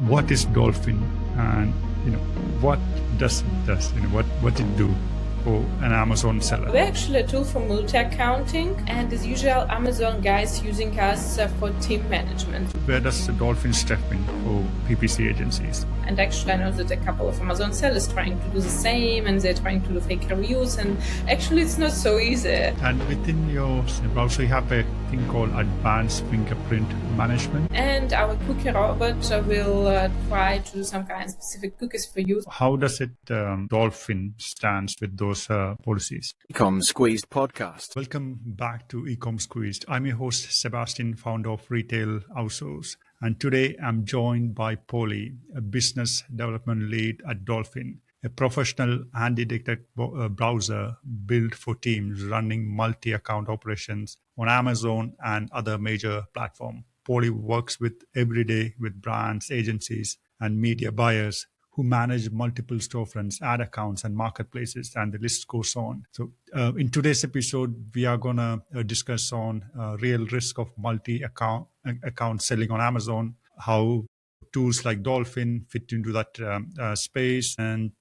what is Dolphin, and what does it does? What it do for an Amazon seller? We're actually a tool for multi-accounting, and as usual, Amazon guys using us for team management. Where does the Dolphin step in for PPC agencies? And actually, I know that a couple of Amazon sellers trying to do the same, and they're trying to do fake reviews, and actually, it's not so easy. And within your browser, you have a thing called Advanced Fingerprint Management. And our cookie robot will try to do some kind of specific cookies for you. How does it Dolphin stands with those policies? Ecom Squeezed podcast. Welcome back to Ecom Squeezed. I'm your host, Sebastian, founder of Retail-Outsource. And today I'm joined by Polly, a business development lead at Dolphin, a professional handy-detect browser built for teams running multi-account operations on Amazon and other major platforms. Polly works every day with brands, agencies, and media buyers who manage multiple storefronts, ad accounts, and marketplaces, and the list goes on. So in today's episode, we are going to discuss on real risk of multi-account selling on Amazon, how tools like Dolphin fit into that space, and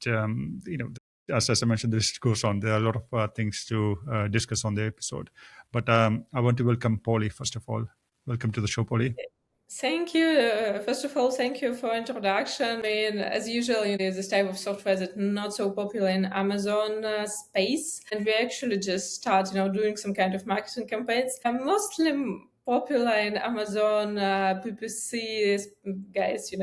as I mentioned, the list goes on. There are a lot of things to discuss on the episode. But I want to welcome Polly, first of all. Welcome to the show, Polly. Thank you. First of all, thank you for introduction. I mean, as usual, this type of software is not so popular in Amazon space, and we actually just start, doing some kind of marketing campaigns. Mostly popular in Amazon PPC guys,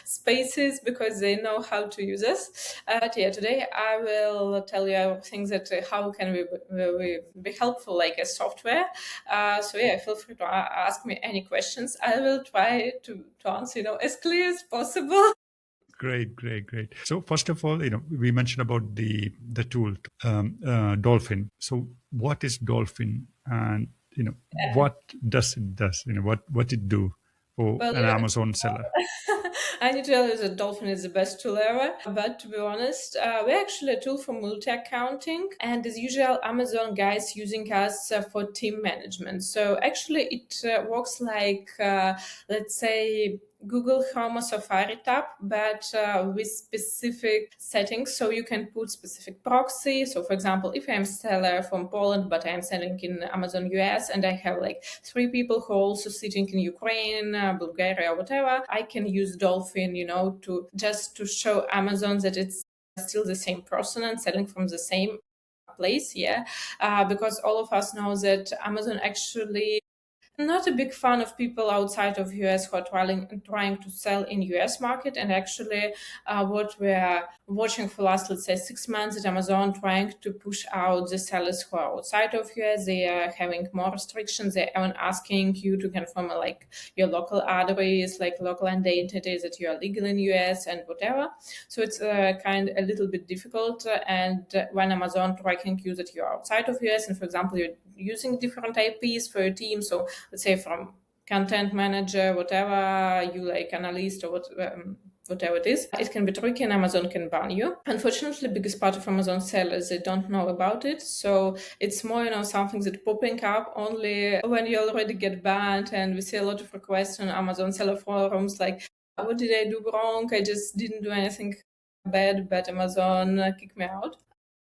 spaces, because they know how to use us. Today I will tell you things that how can we be helpful like a software. Feel free to ask me any questions. I will try to answer, as clear as possible. Great. So first of all, we mentioned about the tool Dolphin. So what is Dolphin, and what does it does? What it do for an Amazon seller? I need to tell you that Dolphin is the best tool ever, but to be honest, we're actually a tool for multi-accounting, and as usual, Amazon guys using us for team management. So actually it works like, let's say, Google Chrome or Safari tab, but with specific settings. So you can put specific proxy. So for example, if I'm a seller from Poland, but I'm selling in Amazon US, and I have like 3 people who are also sitting in Ukraine, Bulgaria, or whatever, I can use Dolphin, to show Amazon that it's still the same person and selling from the same place. Because all of us know that Amazon actually not a big fan of people outside of US who are trying to sell in US market. And actually what we're watching for last, let's say, 6 months at Amazon, trying to push out the sellers who are outside of US. They are having more restrictions. They're even asking you to confirm like your local address, like local identity, that you are legal in US and whatever. So it's a little bit difficult. And when Amazon tracking you that you're outside of US, and for example, you're using different IPs for your team, so let's say from content manager, whatever you like, analyst or whatever it is, it can be tricky and Amazon can ban you. Unfortunately, the biggest part of Amazon sellers, they don't know about it. So it's more, something that popping up only when you already get banned. And we see a lot of requests on Amazon seller forums like, what did I do wrong? I just didn't do anything bad, but Amazon kicked me out.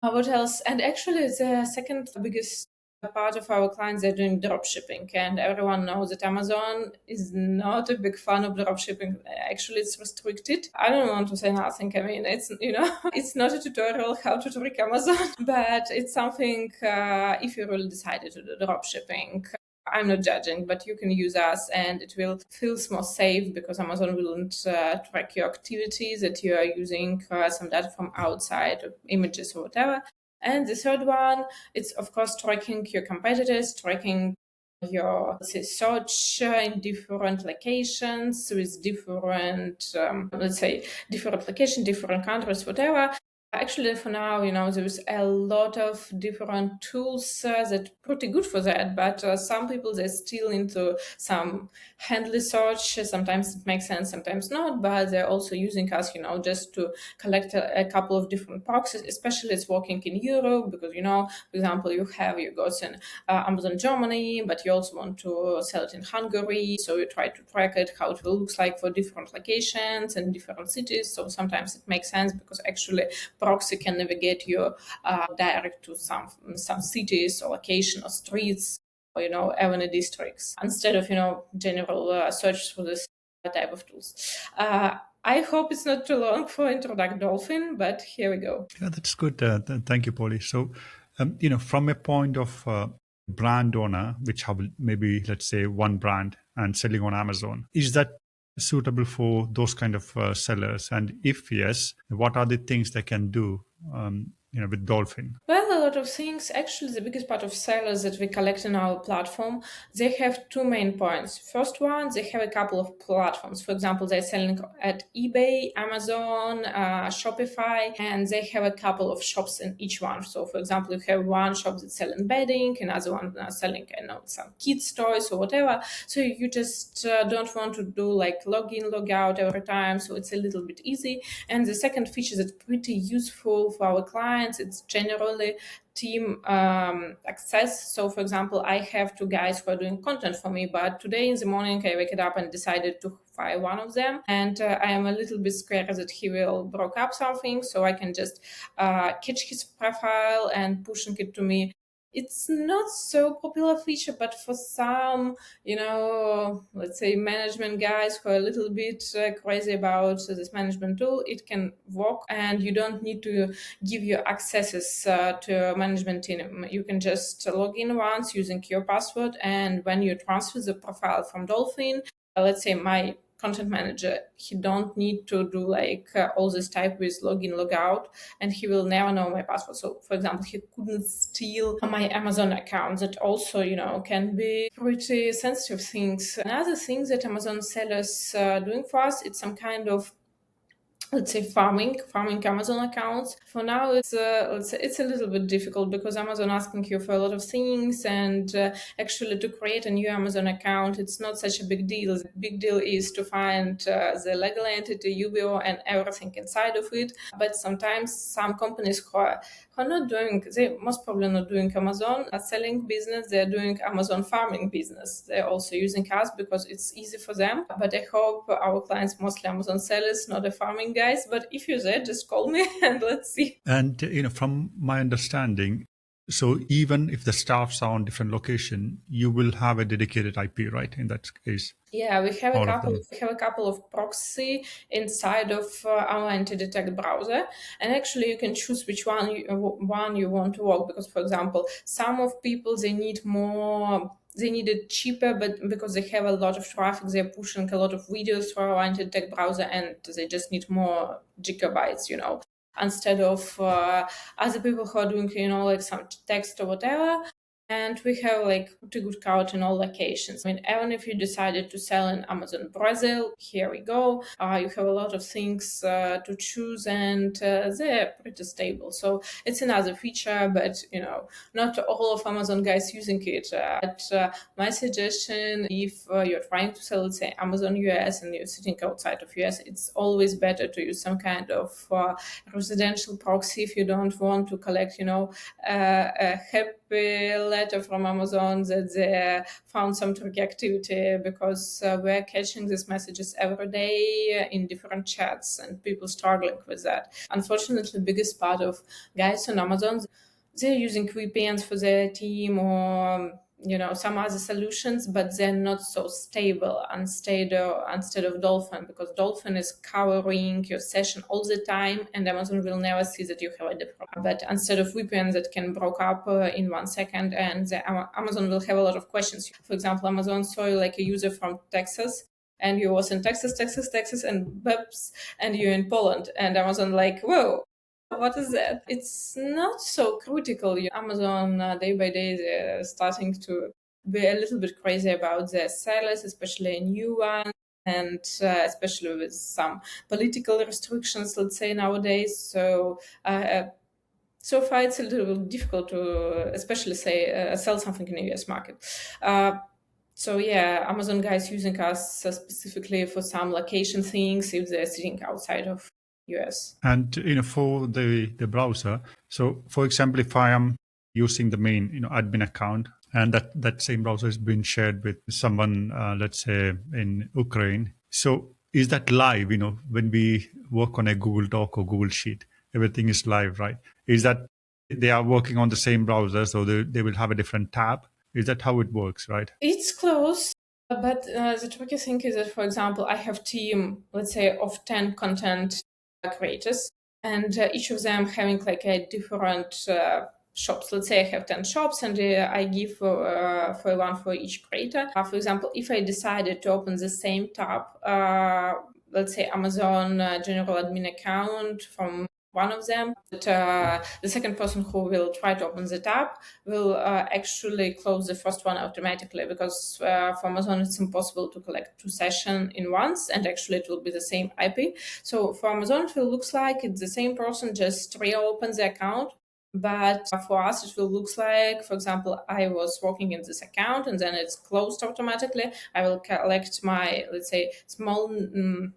What else? And actually, the second biggest part of our clients, they're doing drop shipping, and everyone knows that Amazon is not a big fan of drop shipping. Actually, it's restricted. I don't want to say nothing. I mean, it's it's not a tutorial how to trick Amazon, but it's something if you really decided to do drop shipping. I'm not judging, but you can use us and it will feel more safe because Amazon won't track your activities, that you are using some data from outside, images or whatever. And the third one, it's of course tracking your competitors, tracking your search in different locations with different, different location, different countries, whatever. Actually, for now, there's a lot of different tools that are pretty good for that, but some people, they're still into some handle search. Sometimes it makes sense, sometimes not, but they're also using us, just to collect a couple of different proxies, especially it's working in Europe, because, for example, you got in Amazon Germany, but you also want to sell it in Hungary, so you try to track it, how it looks like for different locations and different cities. So sometimes it makes sense because actually proxy can navigate you direct to some cities or location or streets or even districts instead of general search for this type of tools. I hope it's not too long for introduct Dolphin, but here we go. Yeah, that's good. Thank you, Polly. So, from a point of brand owner, which have maybe, let's say, one brand and selling on Amazon, is that suitable for those kind of sellers? And if yes, what are the things they can do, with Dolphin? Well, a lot of things. Actually, the biggest part of sellers that we collect in our platform, they have two main points. First one, they have a couple of platforms. For example, they're selling at eBay, Amazon, Shopify, and they have a couple of shops in each one. So, for example, you have one shop that's selling bedding, another one selling, some kids toys or whatever. So you just don't want to do like login, log out every time. So it's a little bit easy. And the second feature that's pretty useful for our clients, it's generally team access. So for example, I have two guys who are doing content for me, but today in the morning I wake up and decided to fire one of them, and I am a little bit scared that he will broke up something, so I can just catch his profile and pushing it to me. It's not so popular feature, but for some, let's say management guys who are a little bit crazy about this management tool, it can work, and you don't need to give your accesses to a management team. You can just log in once using your password, and when you transfer the profile from Dolphin, let's say my content manager, he don't need to do like all this type with login, log out, and he will never know my password. So for example, he couldn't steal my Amazon account. That also, can be pretty sensitive things. Another thing that Amazon sellers doing for us, it's some kind of, let's say, farming Amazon accounts. For now, it's a little bit difficult because Amazon asking you for a lot of things, and actually to create a new Amazon account, it's not such a big deal. The big deal is to find the legal entity, UBO, and everything inside of it. But sometimes some companies who are not doing, they most probably not doing Amazon selling business, they're doing Amazon farming business. They're also using us because it's easy for them. But I hope our clients, mostly Amazon sellers, not a farming guys. But if you're there, just call me and let's see. And from my understanding, so even if the staffs are on different location, you will have a dedicated IP, right? In that case. Yeah, we have All a of couple. them. We have a couple of proxy inside of our anti-detect browser, and actually you can choose which one you want to work. Because, for example, some of people they need more. They need it cheaper, but because they have a lot of traffic, they're pushing a lot of videos for our anti-detect browser, and they just need more gigabytes. Instead of other people who are doing, like some text or whatever. And we have like pretty good count in all locations. I mean, even if you decided to sell in Amazon Brazil, here we go. You have a lot of things to choose, and they're pretty stable. So it's another feature, but not all of Amazon guys using it. But my suggestion, if you're trying to sell, let's say, Amazon US and you're sitting outside of US, it's always better to use some kind of residential proxy if you don't want to collect, a happy letter from Amazon that they found some tricky activity, because we're catching these messages every day in different chats and people struggling with that. Unfortunately, the biggest part of guys on Amazon, they're using VPNs for their team or some other solutions, but they're not so stable instead of Dolphin, because Dolphin is covering your session all the time, and Amazon will never see that you have a different. But instead of VPN that can broke up in 1 second, and Amazon will have a lot of questions. For example, Amazon saw you like a user from Texas, and you was in Texas, and beeps, and you're in Poland, and Amazon like, whoa, what is that? It's not so critical. Amazon, day by day, they're starting to be a little bit crazy about their sellers, especially new ones. and especially with some political restrictions, let's say nowadays. So far, it's a little difficult to, especially say, sell something in the US market. So yeah, Amazon guys using us specifically for some location things if they're sitting outside of US. And for the browser, so for example, if I am using the main admin account, and that same browser has been shared with someone, let's say in Ukraine, so is that live? When we work on a Google Doc or Google Sheet, everything is live, right? Is that they are working on the same browser, so they will have a different tab? Is that how it works, right? It's close. But the tricky thing is that, for example, I have team, let's say, of 10 content creators, and each of them having like a different shops. Let's say I have 10 shops, and I give for one for each creator. For example, if I decided to open the same tab, let's say Amazon general admin account from one of them, but the second person who will try to open the tab will actually close the first one automatically, because for Amazon it's impossible to collect two sessions in once, and actually it will be the same IP. So for Amazon it will looks like it's the same person just reopens the account. But for us, it will look like, for example, I was working in this account and then it's closed automatically. I will collect my, let's say, small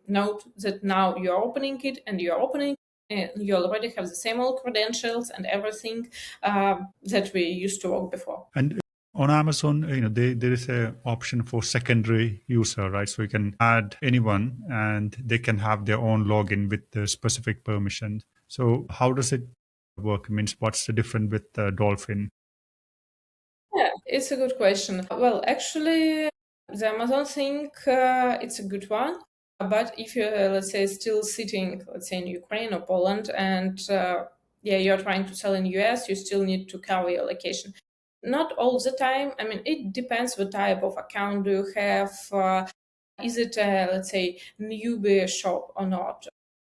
note that now you're opening it and you're opening. You already have the same old credentials and everything that we used to work before. And on Amazon, there is a option for secondary user, right? So you can add anyone and they can have their own login with the specific permissions. So how does it work? Means what's the difference with Dolphin? Yeah, it's a good question. Well, actually, the Amazon thing, it's a good one. But if you're, let's say, still sitting, let's say, in Ukraine or Poland, and you're trying to sell in US, you still need to cover your location. Not all the time. I mean, it depends what type of account do you have. Is it, let's say, newbie shop or not?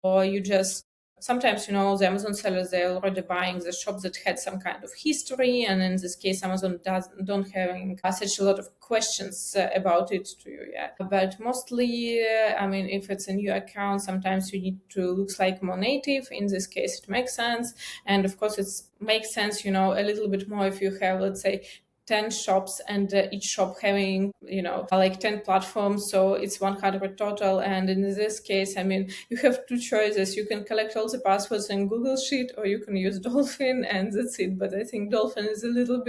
Or you just sometimes, the Amazon sellers, they're already buying the shops that had some kind of history, and in this case Amazon don't having such a lot of questions about it to you yet. But mostly, I mean, if it's a new account, sometimes you need to look like more native. In this case it makes sense, and of course it makes sense, a little bit more if you have, let's say, 10 shops and each shop having, like 10 platforms. So it's 100 total. And in this case, I mean, you have two choices. You can collect all the passwords in Google Sheet, or you can use Dolphin, and that's it. But I think Dolphin is a little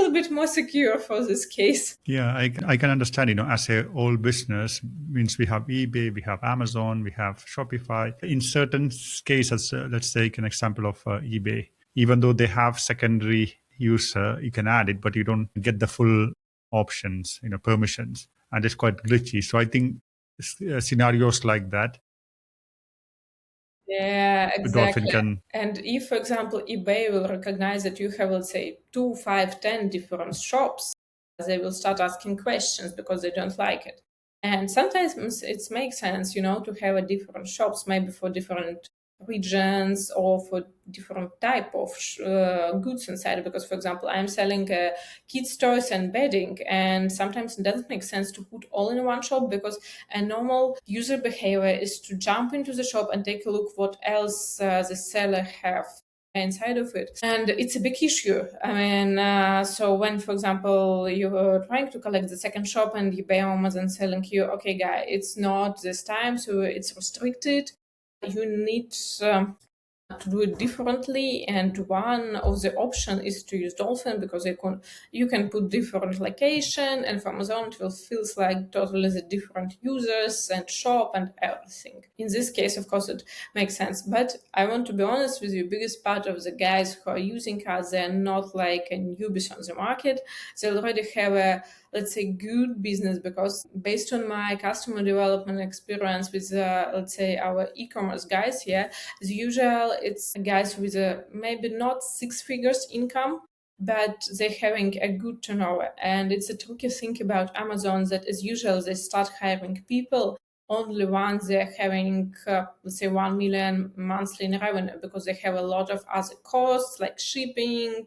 bit more secure for this case. Yeah, I can understand, as a old business means we have eBay, we have Amazon, we have Shopify. In certain cases, let's take an example of eBay. Even though they have secondary user, you can add it, but you don't get the full options, permissions, and it's quite glitchy. So I think scenarios like that, Yeah, Dolphin exactly. can. And if, for example, eBay will recognize that you have, let's say, 2, 5, 10 different shops, they will start asking questions because they don't like it. And sometimes it makes sense, to have a different shops, maybe for different regions or for different type of goods inside. Because, for example, I'm selling kids toys and bedding, and sometimes it doesn't make sense to put all in one shop, because a normal user behavior is to jump into the shop and take a look what else the seller have inside of it. And it's a big issue. I mean, so when, for example, you're trying to collect the second shop and eBay or Amazon selling you, okay, guy, it's not this time, so it's restricted. You need to do it differently, and one of the option is to use Dolphin, because you can put different location, and for Amazon it will feels like totally the different users and shop and everything. In this case, of course, it makes sense, but I want to be honest with you, biggest part of the guys who are using us, they're not like a newbies on the market. They already have a, let's say, good business, because based on my customer development experience with, let's say, our e-commerce guys, as usual, it's guys with a maybe not 6 figures income, but they're having a good turnover. And it's a tricky thing about Amazon that, as usual, they start hiring people only once they're having, let's say, 1 million monthly in revenue, because they have a lot of other costs like shipping,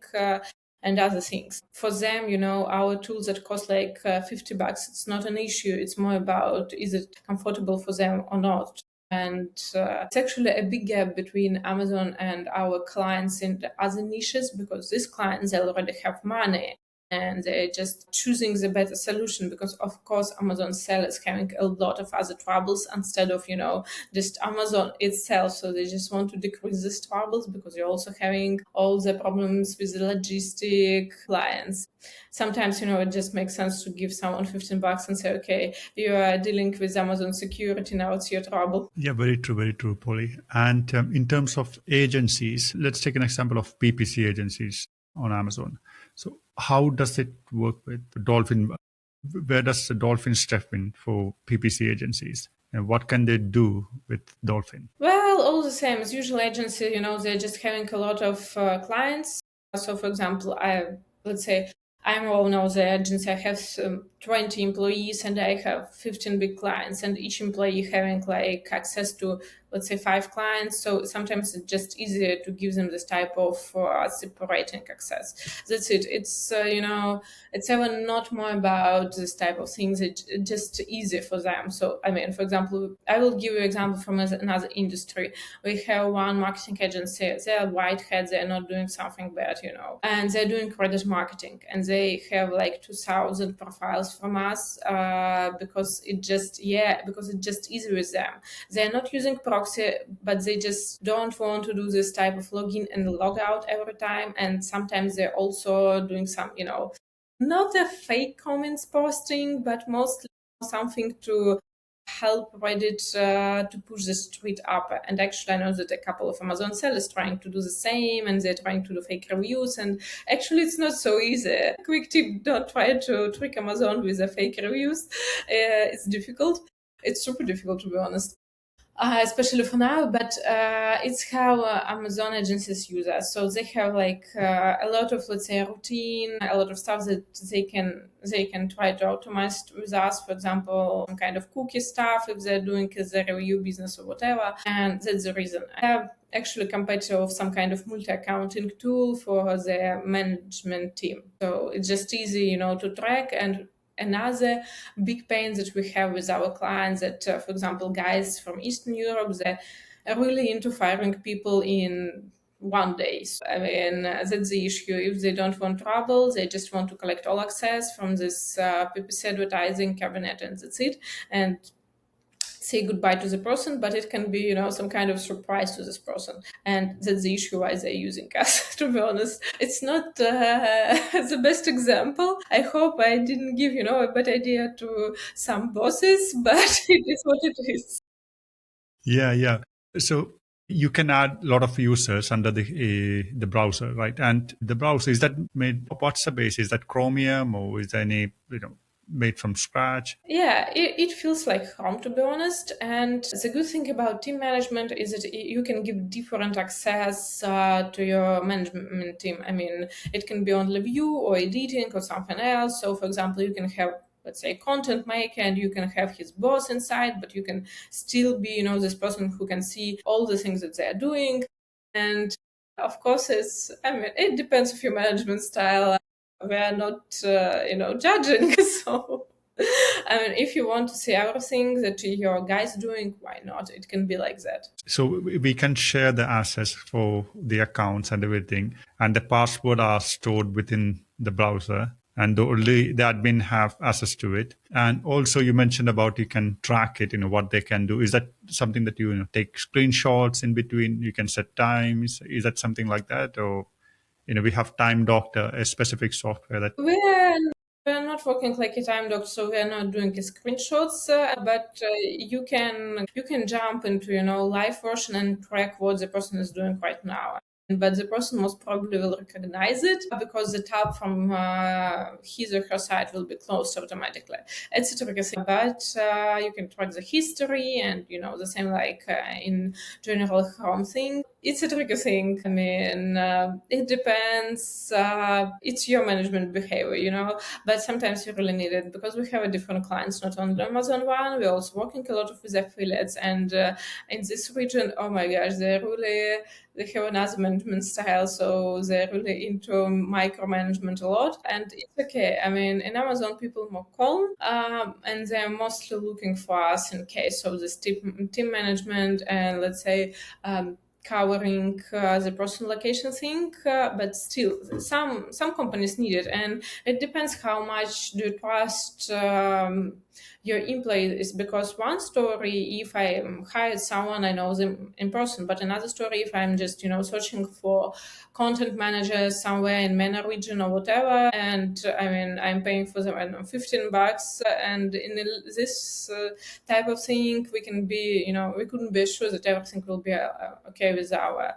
and other things. For them, our tools that cost like $50, it's not an issue. It's more about, is it comfortable for them or not? And it's actually a big gap between Amazon and our clients in the other niches, because these clients, they already have money and they're just choosing the better solution, because of course Amazon sellers having a lot of other troubles instead of just Amazon itself. So they just want to decrease these troubles, because you're also having all the problems with the logistic clients. Sometimes it just makes sense to give someone $15 and say, okay, you are dealing with Amazon security, now it's your trouble. Yeah, very true, Polly. And in terms of agencies, let's take an example of PPC agencies on Amazon. So how does it work with Dolphin? Where does the Dolphin step in for PPC agencies? And what can they do with Dolphin? Well, all the same as usual agency, they're just having a lot of clients. So, for example, let's say I'm a owner of the agency. I have 20 employees and I have 15 big clients, and each employee having like access to, let's say, 5 clients. So sometimes it's just easier to give them this type of separating access. That's it. It's it's even not more about this type of things. It's just easier for them. So I mean, for example, I will give you an example from another industry. We have one marketing agency. They are whiteheads. They're not doing something bad, and they're doing credit marketing, and they have like 2,000 profiles from us because it's just easy with them. They're not using proxy, but they just don't want to do this type of login and log out every time. And sometimes they're also doing some, not a fake comments posting, but mostly something to help Reddit to push the street up. And actually, I know that a couple of Amazon sellers trying to do the same, and they're trying to do fake reviews. And actually, it's not so easy. Quick tip: don't try to trick Amazon with the fake reviews. It's difficult. It's super difficult, to be honest. Especially for now, but it's how Amazon agencies use us. So they have like a lot of, let's say, routine, a lot of stuff that they can try to automate with us. For example, some kind of cookie stuff if they're doing the review business or whatever. And that's the reason. I have actually a competitor of some kind of multi-accounting tool for the management team. So it's just easy, to track. And another big pain that we have with our clients that, for example, guys from Eastern Europe, they're really into firing people in one day. So, I mean, that's the issue. If they don't want trouble, they just want to collect all access from this PPC advertising cabinet, and that's it. And say goodbye to the person, but it can be, some kind of surprise to this person. And that's the issue why they're using us, to be honest. It's not the best example. I hope I didn't give, a bad idea to some bosses, but it is what it is. Yeah. So you can add a lot of users under the browser, right? And the browser, is that made, what's the base? Is that Chromium, or is there any, made from scratch? Yeah, it feels like home, to be honest. And the good thing about team management is that you can give different access to your management team. I mean, it can be only view or editing or something else. So, for example, you can have, let's say, content maker, and you can have his boss inside, but you can still be, this person who can see all the things that they're doing. And of course, it depends on your management style. We are not, judging. So, I mean, if you want to see everything that your guy's doing, why not? It can be like that. So we can share the access for the accounts and everything, and the password are stored within the browser, and only the admin have access to it. And also you mentioned about you can track it, what they can do. Is that something that you take screenshots in between? You can set times. Is that something like that? Or, we have Time Doctor, a specific software that... We're not working like a time doctor, so we're not doing screenshots, but you can jump into live version and track what the person is doing right now. But the person most probably will recognize it because the tab from his or her side will be closed automatically. It's a tricky thing, but you can track the history and the same like in general Chrome thing. It's a tricky thing. I mean, it depends. It's your management behavior, but sometimes you really need it because we have different clients, not only Amazon one. We're also working a lot with affiliates, and in this region, oh my gosh, they have another management style, so they're really into micromanagement a lot, and it's okay. I mean, in Amazon, people are more calm, and they're mostly looking for us in case of this team management and, let's say, covering the personal location thing, but still some companies need it, and it depends how much do you trust your employees. Because one story, if I hired someone, I know them in person, but another story, if I'm just searching for content managers somewhere in MENA region or whatever, and I mean I'm paying for them, I don't know, $15, and in this type of thing we can be, we couldn't be sure that everything will be okay with our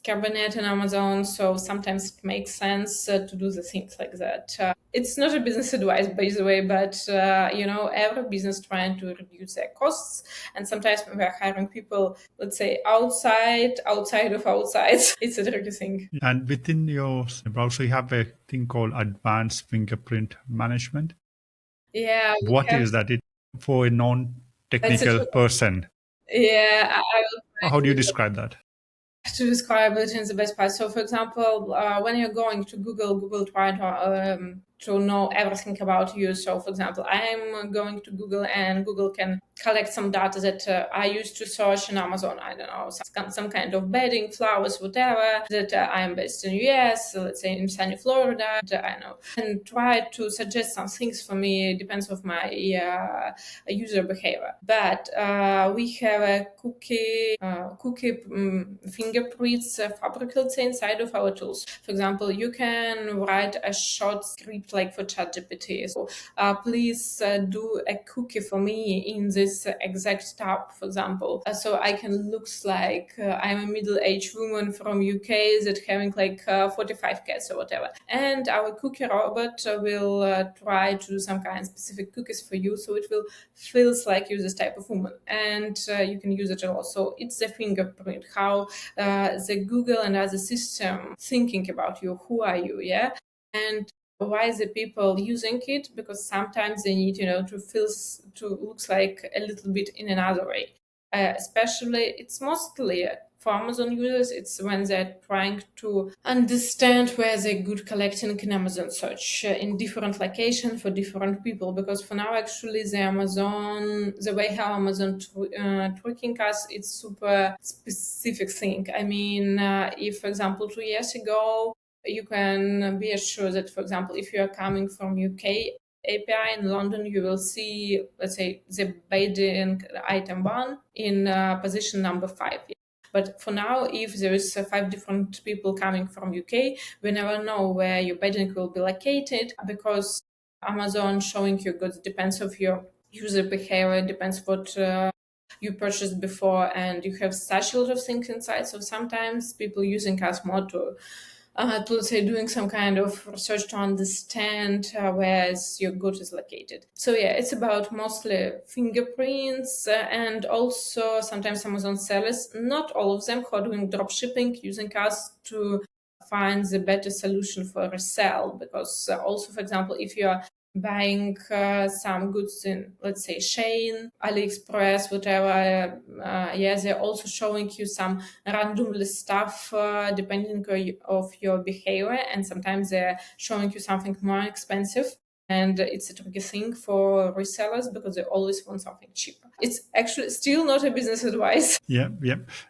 cabinet in Amazon. So sometimes it makes sense to do the things like that. It's not a business advice, by the way, but every business trying to reduce their costs, and sometimes when we're hiring people, let's say outside of outside, it's a tricky thing. And within your browser, you have a thing called advanced fingerprint management. Yeah. What is that? It for a non-technical person. Yeah, I will try How do you describe that? to describe it in the best part. So, for example, when you're going to Google try to know everything about you. So, for example, I'm going to Google, and Google can collect some data that I used to search in Amazon. I don't know, some kind of bedding, flowers, whatever. That I'm based in US, so let's say in sunny Florida. I know, and try to suggest some things for me. It depends of my user behavior. But we have a cookie fingerprints fabric, let's say, inside of our tools. For example, you can write a short script like for ChatGPT. So please do a cookie for me in this exact tab, for example. So I can looks like I'm a middle-aged woman from UK that having like 45 cats or whatever. And our cookie robot will try to do some kind of specific cookies for you, so it will feels like you're this type of woman, and you can use it a lot. So it's the fingerprint, how the Google and other system thinking about you, who are you, yeah, and why the people using it, because sometimes they need to feel to looks like a little bit in another way. Especially it's mostly for Amazon users, it's when they're trying to understand where they're good collecting in Amazon search in different locations for different people. Because for now, actually, the way how Amazon tracking us, it's super specific thing. I mean, if, for example, 2 years ago, you can be assured that, for example, if you are coming from UK API in London, you will see, let's say, the bedding item 1 in position number 5. But for now, if there is 5 different people coming from UK, we never know where your bedding will be located, because Amazon showing you goods depends of your user behavior, depends what you purchased before, and you have such a lot of things inside. So sometimes people using us more to let's say doing some kind of research to understand where your good is located. So yeah, it's about mostly fingerprints and also sometimes Amazon sellers, not all of them, who are doing drop shipping, using us to find the better solution for resell. Because also, for example, if you are buying some goods in, let's say, Shein, AliExpress, whatever, they're also showing you some randomly stuff depending of your behavior, and sometimes they're showing you something more expensive. And it's a tricky thing for resellers because they always want something cheaper. It's actually still not a business advice. Yeah.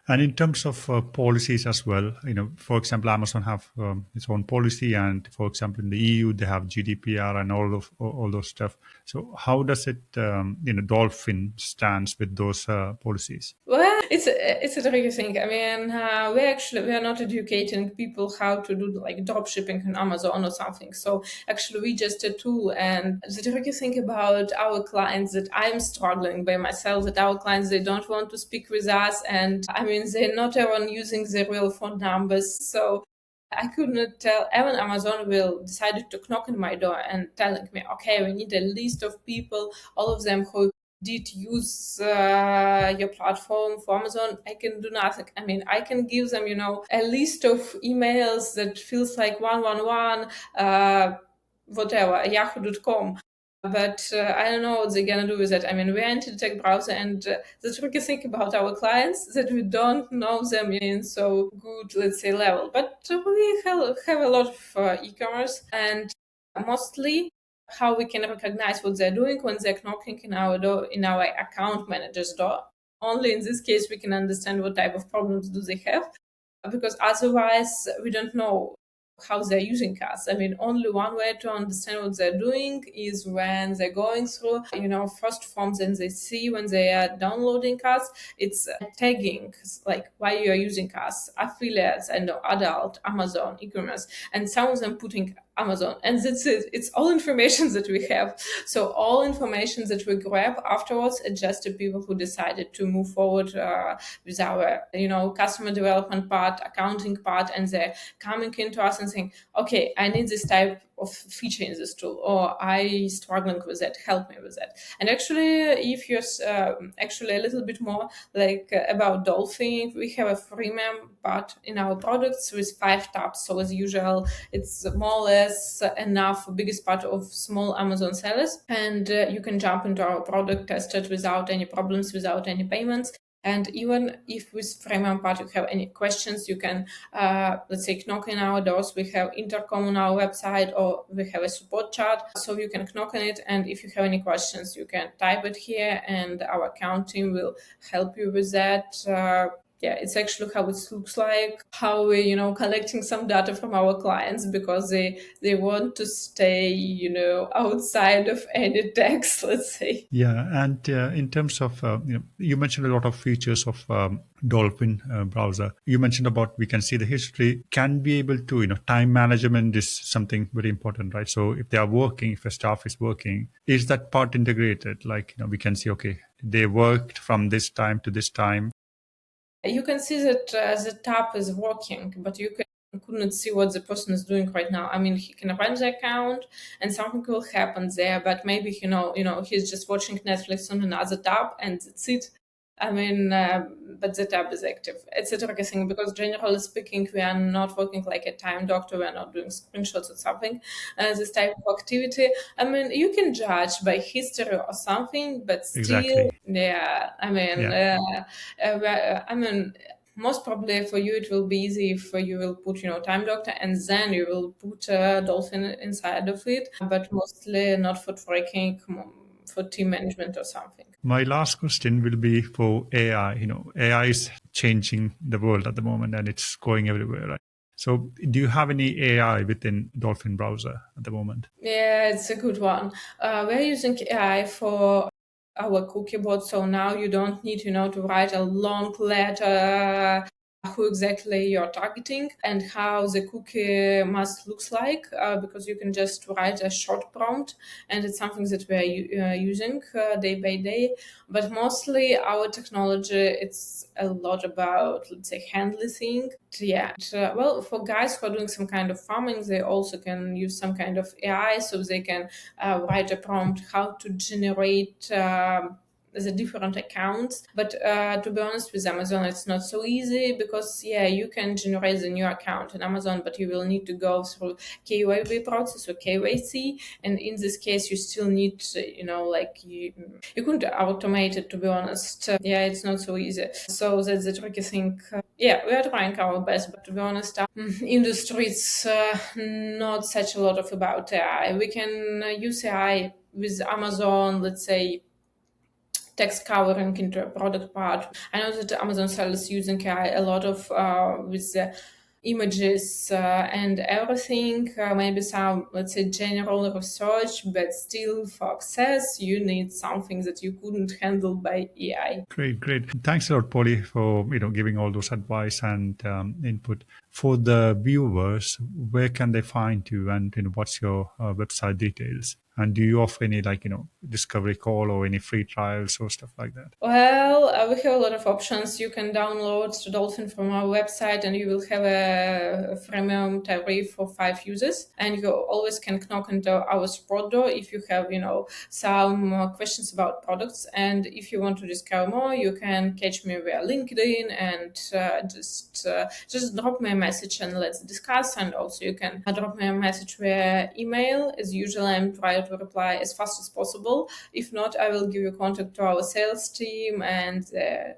And in terms of policies as well, for example, Amazon have its own policy, and for example, in the EU they have GDPR and all those stuff. So how does it, Dolphin stands with those policies? Well, it's a tricky thing. I mean, we are not educating people how to do like drop shipping on Amazon or something. So actually, we just a tool. And the tricky thing about our clients that I'm struggling by myself, that our clients, they don't want to speak with us, and I mean they're not even using their real phone numbers. So I could not tell. Even Amazon will decided to knock on my door and telling me, okay, we need a list of people, all of them who did use your platform for Amazon. I can do nothing. I mean, I can give them, a list of emails that feels like 111, whatever, yahoo.com. But I don't know what they're gonna do with it. I mean, we're anti-detect browser, and the tricky thing about our clients is that we don't know them in so good, let's say, level. But we have a lot of e-commerce, and mostly how we can recognize what they're doing when they're knocking in our door, in our account manager's door. Only in this case we can understand what type of problems do they have, because otherwise we don't know how they're using us. I mean, only one way to understand what they're doing is when they're going through, first forms and they see when they are downloading us, it's tagging, like why you are using us, affiliates, and adult, Amazon, e-commerce, and some of them putting Amazon, and that's it. It's all information that we have. So all information that we grab afterwards are just the people who decided to move forward with our, customer development part, accounting part, and they're coming into us and saying, okay, I need this type of feature in this tool, or I struggling with that, help me with that. And actually, if you're actually a little bit more like about Dolphin, we have a freemium part in our products with 5 tabs. So as usual, it's more or less enough, biggest part of small Amazon sellers, and you can jump into our product, test it without any problems, without any payments. And even if with freemium part you have any questions, you can, let's say, knock on our doors. We have intercom on our website, or we have a support chat. So you can knock on it. And if you have any questions, you can type it here and our account team will help you with that. It's actually how it looks like, how we, collecting some data from our clients, because they want to stay, outside of any tax, let's say. Yeah, and in terms of, you mentioned a lot of features of Dolphin browser. You mentioned about we can see the history, can be able to, time management is something very important, right? So if they are working, if a staff is working, is that part integrated? Like, we can see, okay, they worked from this time to this time. You can see that the tab is working, but you couldn't see what the person is doing right now. I mean, he can run the account and something will happen there, but maybe, he's just watching Netflix on another tab and that's it. I mean, but the tab is active. It's a tricky thing because generally speaking, we are not working like a time doctor. We are not doing screenshots or something. This type of activity, I mean, you can judge by history or something, but still, Exactly. yeah, I mean, most probably for you it will be easy if you will put time doctor and then you will put Dolphin inside of it, but mostly not for tracking, for team management or something. My last question will be for AI. AI is changing the world at the moment and it's going everywhere, right? So do you have any AI within Dolphin browser at the moment? Yeah, it's a good one. We're using AI for our cookie bot, so now you don't need, to write a long letter who exactly you're targeting and how the cookie must looks like, because you can just write a short prompt, and it's something that we are using day by day. But mostly our technology, it's a lot about, let's say, handling. Yeah. Well, for guys who are doing some kind of farming, they also can use some kind of AI, so they can write a prompt how to generate the different accounts. But to be honest, with Amazon, it's not so easy because, you can generate the new account in Amazon, but you will need to go through KYB process or KYC. And in this case, you still need, you couldn't automate it, to be honest. It's not so easy. So that's the tricky thing. We are trying our best, but to be honest, industry it's not such a lot of about AI. We can use AI with Amazon, let's say, text covering into a product part. I know that Amazon sellers using AI a lot of with the images and everything, maybe some, let's say, general research, but still for access, you need something that you couldn't handle by AI. Great. Thanks a lot, Polly, for giving all those advice and input. For the viewers, where can they find you, and what's your website details? And do you offer any discovery call or any free trials or stuff like that? Well, we have a lot of options. You can download Dolphin from our website and you will have a freemium tariff for 5 users. And you always can knock into our support door if you have, some questions about products. And if you want to discover more, you can catch me via LinkedIn and just drop me a message and let's discuss. And also you can drop me a message via email. As usual, I'm trying to reply as fast as possible. If not, I will give you contact to our sales team, and they're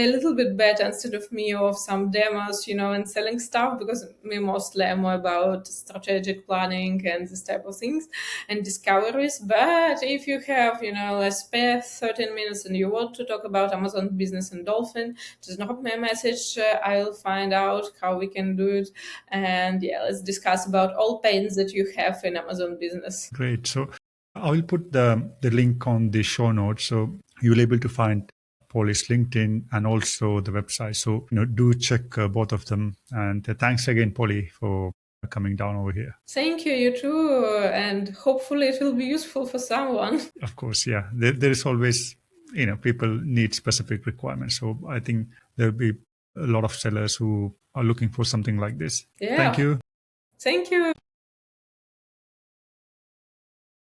a little bit better instead of me of some demos, and selling stuff, because me mostly am more about strategic planning and this type of things and discoveries. But if you have, a spare 13 minutes and you want to talk about Amazon business and Dolphin, just drop me a message. I'll find out how we can do it. And let's discuss about all pains that you have in Amazon business. Great. So I will put the link on the show notes, so you'll be able to find Polly's LinkedIn and also the website. So do check both of them. And thanks again, Polly, for coming down over here. Thank you, you too. And hopefully it will be useful for someone. Of course, yeah. There is always, people need specific requirements. So I think there'll be a lot of sellers who are looking for something like this. Yeah. Thank you. Thank you.